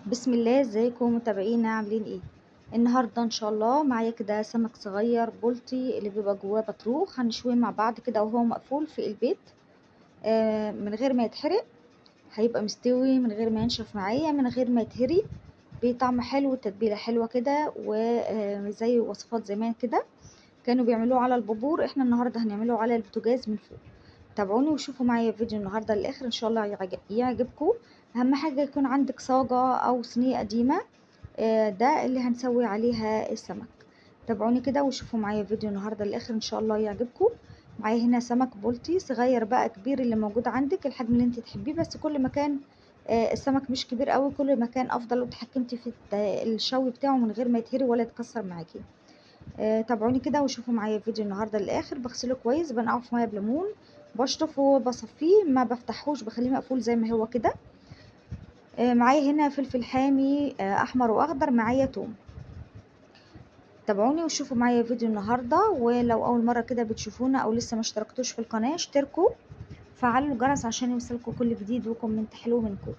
بسم الله، ازيكم متابعينا عاملين ايه؟ النهارده ان شاء الله معايا كده سمك صغير بلطي اللي بيبقى جواه بطروخ، هنشويه مع بعض كده وهو مقفول في البيت. من غير ما يتحرق، هيبقى مستوي من غير ما ينشف معايا، من غير ما يتهري، بطعم حلو وتتبيله حلوه كده، وزي وصفات زمان كده كانوا بيعملوه على البابور. احنا النهارده هنعمله على البوتاجاز من فوق. تابعوني وشوفوا معايا فيديو النهارده للاخر، ان شاء الله يعجبكم. اهم حاجه يكون عندك صاجه او صينيه قديمه، ده اللي هنسوي عليها السمك. تابعوني كده وشوفوا معايا فيديو النهارده للاخر، ان شاء الله يعجبكم. معايا هنا سمك بلطي صغير بقى كبير، اللي موجود عندك الحجم اللي انت تحبيه، بس كل ما كان السمك مش كبير قوي كل ما كان افضل، وتحكمتي في الشوي بتاعه من غير ما يتهري ولا يتكسر معاكي. تابعوني كده وشوفوا معايا فيديو النهارده للاخر. بغسله كويس، بنقعه في ميه بليمون، بشطفه وبصفيه، ما بفتحوش، بخليه مقفول زي ما هو كده. معايا هنا فلفل حامي احمر واخضر، معايا توم. تابعوني وشوفوا معايا فيديو النهارده، ولو اول مره كده بتشوفونا او لسه ما اشتركتوش في القناه اشتركوا، فعلوا الجرس عشان يوصلكوا كل جديد وكومنت حلو منكم.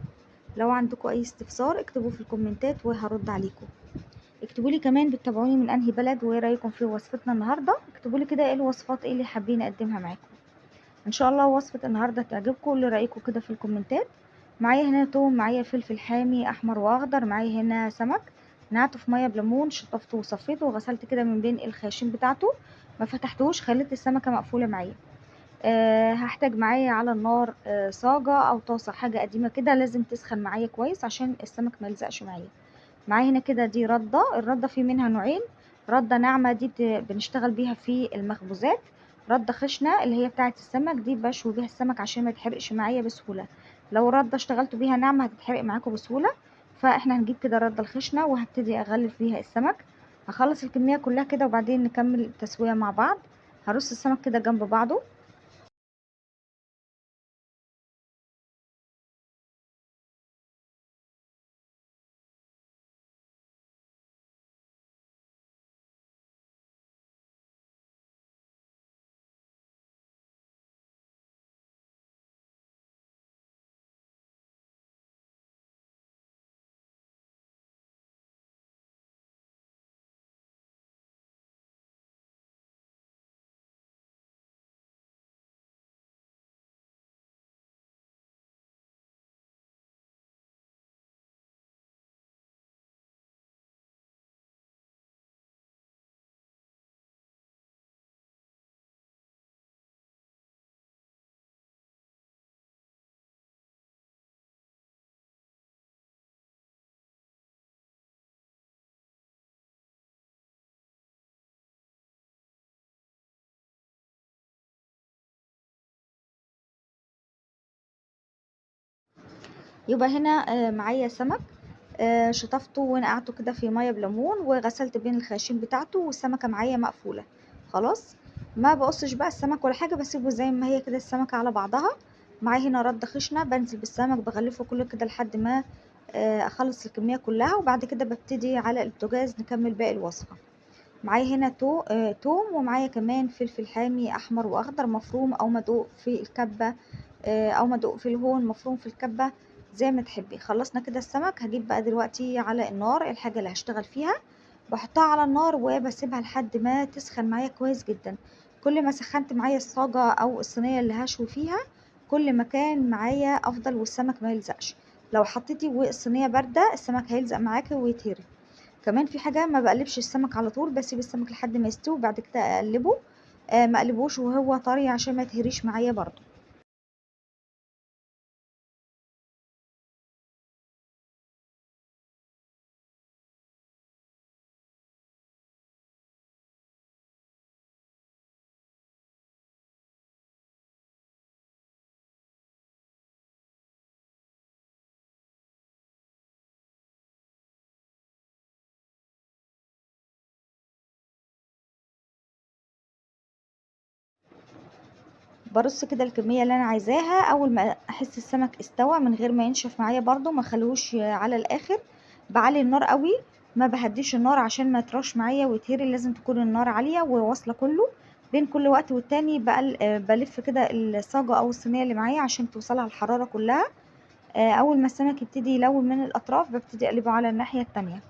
لو عندكم اي استفسار اكتبوه في الكومنتات وهرد عليكم. اكتبوا لي كمان بتتابعوني من انهي بلد، وايه رايكم في وصفتنا النهارده. اكتبوا لي كده ايه الوصفات، ايه اللي حابين اقدمها معاكم. ان شاء الله وصفه النهارده تعجبكم، اللي رايكم كده في الكومنتات. معايا هنا توم، معايا فلفل حامي احمر واخضر، معايا هنا سمك نقعته في ميه بليمون، شطفته وصفيته وغسلت كده من بين الخياشيم بتاعته، ما فتحتهوش، خليت السمكه مقفوله معايا. هحتاج معايا على النار صاجه او طاسه، حاجه قديمه كده لازم تسخن معايا كويس عشان السمك ما يلزقش معايا. معايا هنا كده دي رده، الرده في منها نوعين. رده ناعمه دي بنشتغل بيها في المخبوزات. رده خشنه اللي هي بتاعه السمك دي بشوي بيها السمك عشان ما يتحرقش معايا بسهوله. لو رده اشتغلتوا بيها ناعمه هتتحرق معاكم بسهوله. فاحنا هنجيب كده الرده الخشنه وهبتدي اغلف بيها السمك. هخلص الكميه كلها كده وبعدين نكمل التسويه مع بعض. هرص السمك كده جنب بعضه. يبقى هنا معايا سمك شطفته ونقعته كده في ميه بليمون وغسلت بين الخياشيم بتاعته، والسمكه معايا مقفوله خلاص. ما بقصش بقى السمك ولا حاجه، بسيبه زي ما هي كده السمكه على بعضها. معايا هنا رده خشنه، بنزل بالسمك بغلفه كله كده لحد ما اخلص الكميه كلها، وبعد كده ببتدي على البوتاجاز نكمل باقي الوصفه. معايا هنا توم، ومعايا كمان فلفل حامي احمر واخضر مفروم او مدقوق في الكبه، او مدقوق في الهون مفروم في الكبه، زي ما تحبي. خلصنا كده السمك، هجيب بقى دلوقتي على النار الحاجه اللي هشتغل فيها. بحطها على النار وبسيبها لحد ما تسخن معايا كويس جدا. كل ما سخنت معايا الصاجه او الصينيه اللي هشوي فيها، كل ما كان معايا افضل والسمك ما يلزقش. لو حطيتي والصينيه بارده السمك هيلزق معاكي ويتهري. كمان في حاجه، ما بقلبش السمك على طول، بسيب السمك لحد ما يستوي وبعد كده اقلبه. ما اقلبوش وهو طري عشان ما يتهريش معايا برضو. برص كده الكميه اللي انا عايزاها، اول ما احس السمك استوى من غير ما ينشف معايا برضو، ما خلوش على الاخر. بعلي النار قوي، ما بهديش النار عشان ما يطرش معايا ويتهري، لازم تكون النار عاليه وواصله كله. بين كل وقت والتاني بلف كده الصاجه او الصينيه اللي معايا عشان توصلها الحراره كلها. اول ما السمك يبتدي يلون من الاطراف ببتدي اقلبه على الناحية التانية.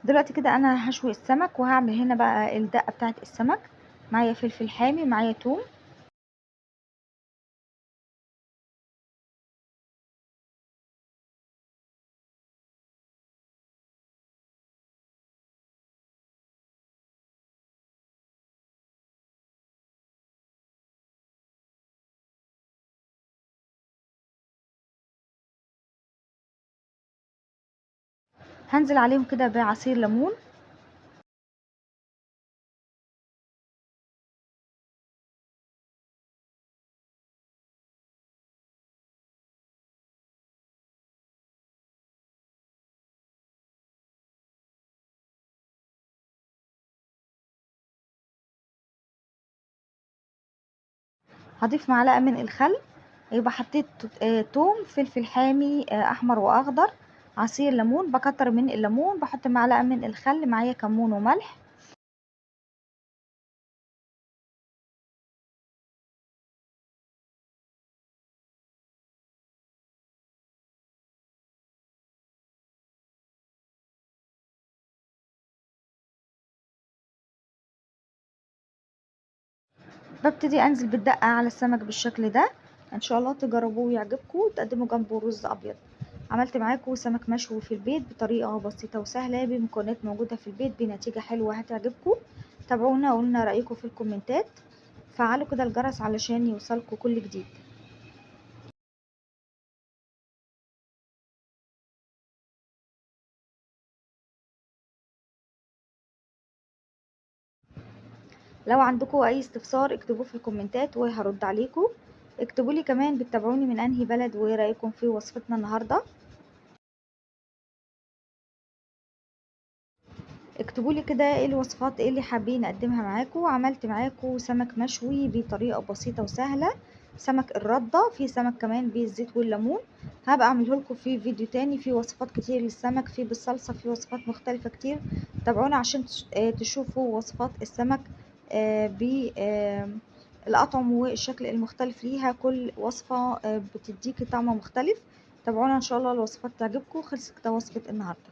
دلوقتي كده انا هشوي السمك وهعمل هنا بقى الدقة بتاعت السمك. معايا فلفل حامي، معايا توم، هنزل عليهم كده بعصير ليمون، هضيف معلقة من الخل. يبقى حطيت توم، فلفل حامي احمر واخضر، عصير ليمون، بكتر من الليمون، بحط معلقة من الخل، معايا كمون وملح. ببتدي انزل بالدقة على السمك بالشكل ده. ان شاء الله تجربوه ويعجبكم وتقدموا جنبه رز ابيض. عملت معاكم سمك مشوي في البيت بطريقة بسيطة وسهلة بمكونات موجودة في البيت بنتيجة حلوة هتعجبكم. تابعونا وقولنا رأيكم في الكومنتات. فعلوا كده الجرس علشان يوصلكم كل جديد. لو عندكم اي استفسار اكتبوه في الكومنتات وهرد عليكم. اكتبوا لي كمان بتتابعوني من انهي بلد وايه رايكم في وصفتنا النهارده. اكتبوا لي كده ايه الوصفات، ايه اللي حابين اقدمها معاكم. عملت معاكم سمك مشوي بطريقه بسيطه وسهله، سمك الرده، في سمك كمان بالزيت والليمون. هبقى اعمله لكم في فيديو تاني، في وصفات كتير للسمك، في بالصلصه، في وصفات مختلفه كتير. تابعونا عشان تشوفوا وصفات السمك الأطعم والشكل المختلف ليها. كل وصفة بتديكي طعم مختلف. تابعونا إن شاء الله الوصفات تعجبكم. خلصت كده وصفة النهاردة.